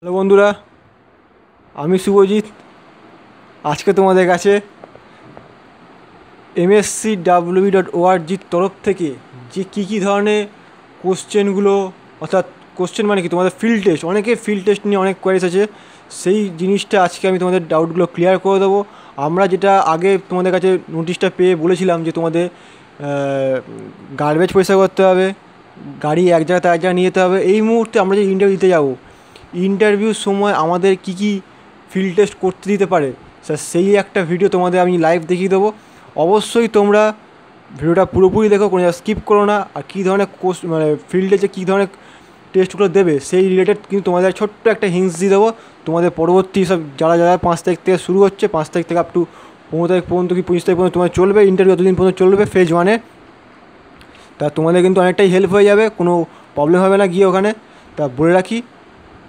Hello বন্ধুরা, আমি শুভজিৎ। আজকে তোমাদের কাছে mscw.org তরফ থেকে যে কী ধরনের কোশ্চেনগুলো, অর্থাৎ কোশ্চেন মানে কি তোমাদের ফিল্ড টেস্ট, অনেকে ফিল্ড টেস্ট নিয়ে অনেক কোয়ারিজ আছে, সেই জিনিসটা আজকে আমি তোমাদের ডাউটগুলো ক্লিয়ার করে দেবো। আমরা যেটা আগে তোমাদের কাছে নোটিশটা পেয়ে বলেছিলাম যে তোমাদের গার্বেজ পরিষ্কার করতে হবে, গাড়ি এক জায়গা থেকে এক জায়গায় নিয়ে যেতে হবে। এই মুহূর্তে আমরা যে ইন্টারভিউ দিতে যাব, ইন্টারভিউর সময় আমাদের কী ফিল্ড টেস্ট করতে দিতে পারে স্যার, সেই একটা ভিডিও তোমাদের আমি লাইভ দেখিয়ে দেবো। অবশ্যই তোমরা ভিডিওটা পুরোপুরি দেখো, কোনো স্কিপ করো না। আর কী ধরনের মানে ফিল্ডে যে কী ধরনের টেস্টগুলো দেবে সেই রিলেটেড কিন্তু তোমাদের ছোট্ট একটা হিন্টস দিয়ে দেবো। তোমাদের পরবর্তী সব যারা 5 তারিখ থেকে শুরু হচ্ছে, 5 তারিখ থেকে আপ টু 15 তারিখ পর্যন্ত কি 25 তারিখ পর্যন্ত তোমার চলবে ইন্টারভিউ, এতদিন পর্যন্ত চলবে ফেজ 1-এ। তা তোমাদের কিন্তু অনেকটাই হেল্প হয়ে যাবে, কোনো প্রবলেম হবে না গিয়ে ওখানে। তা বলে রাখি,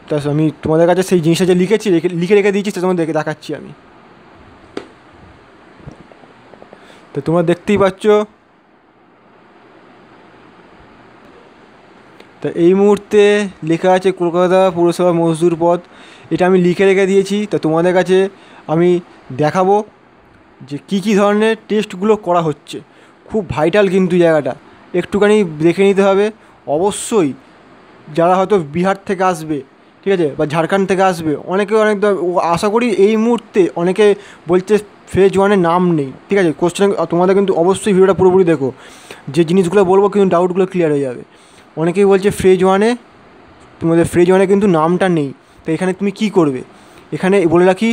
তা আমি তোমাদের কাছে সেই জিনিসটা যে লিখে রেখে দিয়েছি সেটা তোমাদের দেখাচ্ছি আমি। তো তোমরা দেখতেই পাচ্ছ, তা এই মুহূর্তে লেখা আছে কলকাতা পৌরসভা মজদুর পদ, এটা আমি লিখে রেখে দিয়েছি। তা তোমাদের কাছে আমি দেখাবো যে কী ধরনের টেস্টগুলো করা হচ্ছে। খুব ভাইটাল কিন্তু জায়গাটা, একটুখানি দেখে নিতে হবে। অবশ্যই যারা হয়তো বিহার থেকে আসবে, ঠিক আছে, বা ঝাড়খণ্ড থেকে আসবে, অনেকে আশা করি এই মুহূর্তে অনেকে বলছে ফেজ 1-এর নাম নেই, ঠিক আছে। কোশ্চেন তোমাদের কিন্তু অবশ্যই ভিডিওটা পুরোপুরি দেখো, যে জিনিসগুলো বলবো কিন্তু ডাউটগুলো ক্লিয়ার হয়ে যাবে। অনেকেই বলছে ফেজ 1-এ, তোমাদের ফেজ 1-এ কিন্তু নামটা নেই। তো এখানে তুমি কী করবে, এখানে বলে রাখি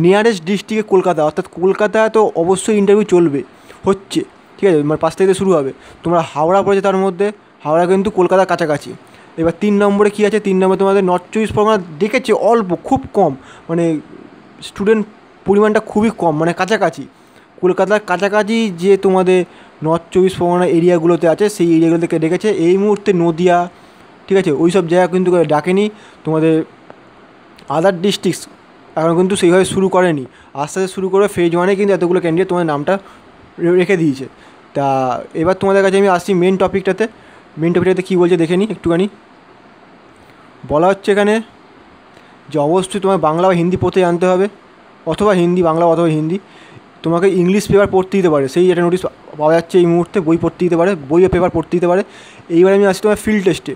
নিয়ারেস্ট ডিস্ট্রিক্টে কলকাতা, অর্থাৎ কলকাতা তো অবশ্যই ইন্টারভিউ চলবে, হচ্ছে, ঠিক আছে, মানে 5 তারিখে শুরু হবে। তোমরা হাওড়া পড়েছে, তার মধ্যে হাওড়া কিন্তু কলকাতার কাছাকাছি। এবার 3 নম্বরে কী আছে, 3 নম্বরে তোমাদের নর্থ 24 পরগনা দেখেছে অল্প, খুব কম, মানে স্টুডেন্ট পরিমাণটা খুবই কম, মানে কাছাকাছি, কলকাতার কাছাকাছি যে তোমাদের নর্থ 24 পরগনা এরিয়াগুলোতে আছে সেই এরিয়াগুলোতে ডেকেছে। এই মুহূর্তে নদিয়া, ঠিক আছে, ওই সব জায়গা কিন্তু ডাকেনি। তোমাদের আদার ডিস্ট্রিক্টস এখন কিন্তু সেইভাবে শুরু করেনি, আস্তে আস্তে শুরু করে ফেজ 1-এ কিন্তু এতগুলো ক্যান্ডিডেট তোমাদের নামটা রেখে দিয়েছে। তা এবার তোমাদের কাছে আমি আসছি মেন টপিকটাতে। কী বলছে দেখে নিই একটুখানি। বলা হচ্ছে এখানে যে অবশ্যই তোমার বাংলা বা হিন্দি পড়তে জানতে হবে, অথবা হিন্দি, বাংলা অথবা হিন্দি। তোমাকে ইংলিশ পেপার পড়তে দিতে পারে, সেই একটা নোটিশ পাওয়া যাচ্ছে এই মুহূর্তে, বই পড়তে দিতে পারে, বই ও পেপার পড়তে দিতে পারে। এইবার আমি আসছি তোমার ফিল্ড টেস্টে।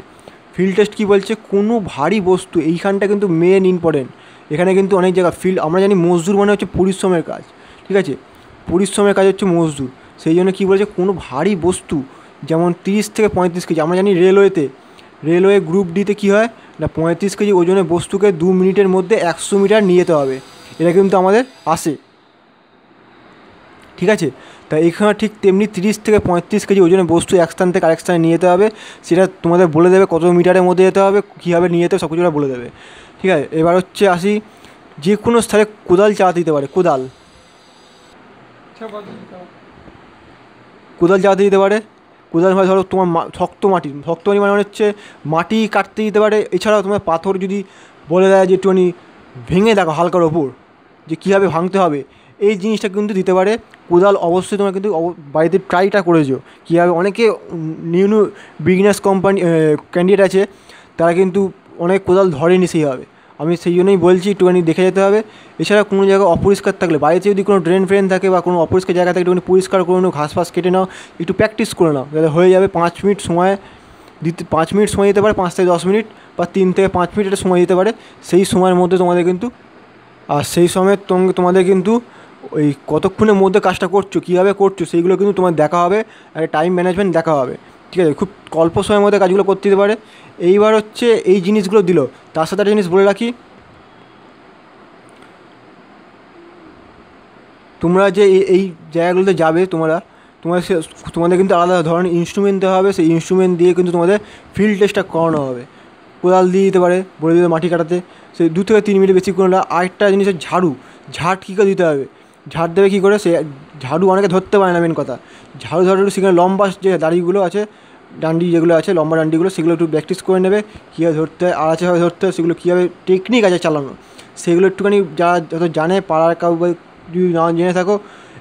ফিল্ড টেস্ট কী বলছে, কোনো ভারী বস্তু, এইখানটা কিন্তু মেন ইম্পর্টেন্ট। এখানে কিন্তু অনেক জায়গা আমরা জানি মজদুর মানে হচ্ছে পরিশ্রমের কাজ, ঠিক আছে, পরিশ্রমের কাজ হচ্ছে মজদুর। সেই জন্য কী বলছে, কোনো ভারী বস্তু যেমন 30 থেকে 35 কেজি, আমরা জানি রেলওয়ে গ্রুপ ডিতে কী হয় না, 35 কেজি ওজনের বস্তুকে 2 মিনিটের মধ্যে 100 মিটার নিয়ে যেতে হবে, এটা কিন্তু আমাদের আসে, ঠিক আছে। তা এখানে ঠিক তেমনি 30 থেকে 35 কেজি ওজনের বস্তু এক স্থান থেকে আরেক স্থানে নিয়ে যেতে হবে। সেটা তোমাদের বলে দেবে কত মিটারের মধ্যে যেতে হবে, কীভাবে নিয়ে যেতে হবে, সব কিছুটা বলে দেবে, ঠিক আছে। এবার হচ্ছে আসি, যে কোনো স্থানে কোদাল চালাতে দিতে পারে, কোদাল চালাতে দিতে পারে। কোদাল মানে ধরো তোমার শক্ত মাটি মানে হচ্ছে মাটি কাটতে দিতে পারে। এছাড়াও তোমার পাথর যদি বলে দেয় যে একটুখানি ভেঙে দেখো হালকার ওপর, যে কীভাবে ভাঙতে হবে, এই জিনিসটা কিন্তু দিতে পারে। কোদাল অবশ্যই তোমরা কিন্তু বাড়িতে ট্রাইটা করেছো কীভাবে। অনেকে নিউ বিগিনার্স ক্যান্ডিডেট আছে, তারা কিন্তু অনেক কোদাল ধরেনি সেইভাবে। আমি সেই জন্যই বলছি একটুখানি দেখে যেতে হবে। এছাড়া কোনো জায়গায় অপরিষ্কার থাকলে, বাড়িতে যদি কোনো ড্রেন ফ্রেন থাকে বা কোনো অপরিষ্কার জায়গা থাকে, একটুখানি পরিষ্কার করে নাও, ঘাস ফাস কেটে নাও, একটু প্র্যাকটিস করে নাও, যাতে হয়ে যাবে। 5 মিনিট সময় দিতে পারে, 5 থেকে 10 মিনিট বা 3 থেকে 5 মিনিট একটা সময় দিতে পারে। সেই সময়ের মধ্যে তোমাদের কিন্তু, আর সেই সময় তোমাদের কিন্তু ওই কতক্ষণের মধ্যে কাজটা করছো, কীভাবে করছো, সেইগুলো কিন্তু তোমার দেখা হবে, একটা টাইম ম্যানেজমেন্ট দেখা হবে, ঠিক আছে। খুব অল্প সময়ের মধ্যে কাজগুলো করতে দিতে পারে। এইবার হচ্ছে এই জিনিসগুলো দিল, তার সাথে একটা জিনিস বলে রাখি, তোমরা যে এই জায়গাগুলোতে যাবে, তোমাদের কিন্তু আলাদা ধরনের ইনস্ট্রুমেন্ট দেওয়া হবে। সেই ইনস্ট্রুমেন্ট দিয়ে কিন্তু তোমাদের ফিল্ড টেস্টটা করানো হবে। কোদাল দিয়ে দিতে পারে, বলে দিতে মাটি কাটাতে, সেই 2 থেকে 3 মিনিট বেশি করে না। আরেকটা জিনিস হচ্ছে ঝাড় কী করে দিতে হবে, ঝাড় দেবে কী করে, সে ঝাড়ু অনেকে ধরতে পারে না, মেন কথা। ঝাড়ু সেখানে লম্বা যে দাড়িগুলো আছে, ডান্ডি যেগুলো আছে, লম্বা ডান্ডিগুলো, সেগুলো একটু প্র্যাকটিস করে নেবে, কীভাবে ধরতে হয়, আড়াচেভাবে ধরতে হয়, সেগুলো কীভাবে টেকনিক আছে চালানো, সেগুলো একটুখানি যারা যত জানে, পাড়ার কাউকে যদি না জেনে থাকো,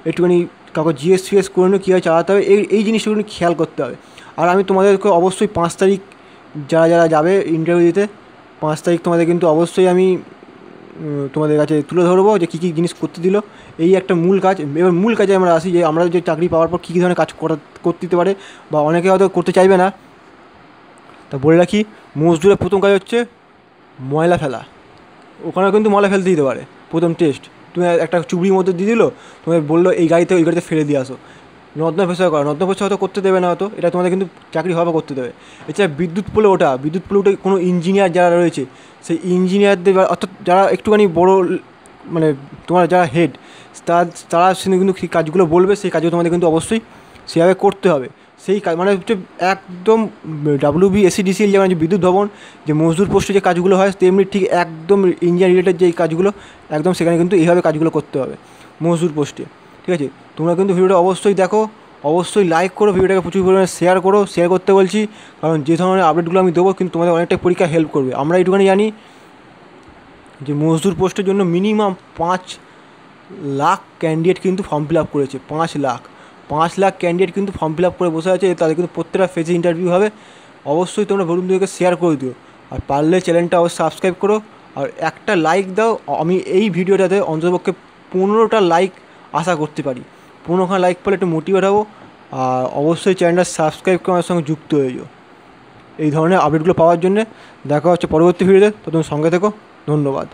একটুখানি কাউকে জিএস করে নিও কীভাবে চালাতে হবে। এই জিনিসগুলো খেয়াল করতে হবে। আর আমি তোমাদেরকে অবশ্যই 5 তারিখ যারা যাবে ইন্টারভিউ দিতে, 5 তারিখ তোমাদের কিন্তু অবশ্যই আমি তোমাদের কাছে তুলে ধরবো যে কী কী জিনিস করতে দিল। এই একটা মূল কাজ। এবার মূল কাজে আমরা আসি যে আমরা যে চাকরি পাওয়ার পর কী কী ধরনের কাজ করতে দিতে পারে, বা অনেকে হয়তো করতে চাইবে না। তা বলে রাখি, মজদুরের প্রথম কাজ হচ্ছে ময়লা ফেলা। ওখানেও কিন্তু ময়লা ফেলতে দিতে পারে। প্রথম টেস্ট, তুমি একটা চুবড়ির মধ্যে দিয়ে দিলো, তোমায় বললো এই গাড়িতে ফেলে দিয়ে আসো। নর্দমা পরিষ্কার করা, নর্দমা পরিষ্কার হয়তো করতে দেবে না, হয়তো এটা তোমাদের কিন্তু চাকরি হবে করতে দেবে। এছাড়া বিদ্যুৎ পোলে ওঠা, বিদ্যুৎ পোলে উঠে কোনো ইঞ্জিনিয়ার যারা রয়েছে সেই ইঞ্জিনিয়ারদের, অর্থাৎ যারা একটুখানি বড়ো, মানে তোমার যারা হেড, তারা কিন্তু সেই কাজগুলো বলবে, সেই কাজগুলো তোমাদের কিন্তু অবশ্যই সেভাবে করতে হবে। সেই কাজ মানে হচ্ছে একদম WBSEDCL যেমন যে বিদ্যুৎ ভবন, যে মজদুর পোস্টে যে কাজগুলো হয়, তেমনি ঠিক একদম ইঞ্জিনিয়ার রিলেটেড যে কাজগুলো, একদম সেখানে কিন্তু এইভাবে কাজগুলো করতে হবে মজদুর পোস্টে। ঠিক আছে, তোমরা কিন্তু ভিডিওটা অবশ্যই দেখো, অবশ্যই লাইক করো, ভিডিওটাকে প্রচুর পরিমাণে শেয়ার করো। শেয়ার করতে বলছি কারণ যে ধরনের আপডেটগুলো আমি দেবো কিন্তু তোমাদের অনেকটা পরীক্ষা হেল্প করবে। আমরা এইটুখানি জানি যে মজদুর পোস্টের জন্য মিনিমাম 5 লাখ ক্যান্ডিডেট কিন্তু ফর্ম ফিল আপ করেছে। 5 লাখ ক্যান্ডিডেট কিন্তু ফর্ম ফিল আপ করে বসে আছে। তাদের কিন্তু প্রত্যেকটা ফেজে ইন্টারভিউ হবে। অবশ্যই তোমরা বন্ধুদেরকে শেয়ার করে দিও, আর পারলে চ্যানেলটা অবশ্যই সাবস্ক্রাইব করো, আর একটা লাইক দাও। আমি এই ভিডিওটাতে অন্ততপক্ষে 15টা লাইক আশা করতে পারি। 15খানা লাইক পেলে একটু মোটিভেট হবো। আর অবশ্যই চ্যানেলটা সাবস্ক্রাইব করে আমার সঙ্গে যুক্ত হয়ে যাও এই ধরনের আপডেটগুলো পাওয়ার জন্যে। দেখা হচ্ছে পরবর্তী ভিডিওতে, তো তুমি সঙ্গে থেকো। ধন্যবাদ।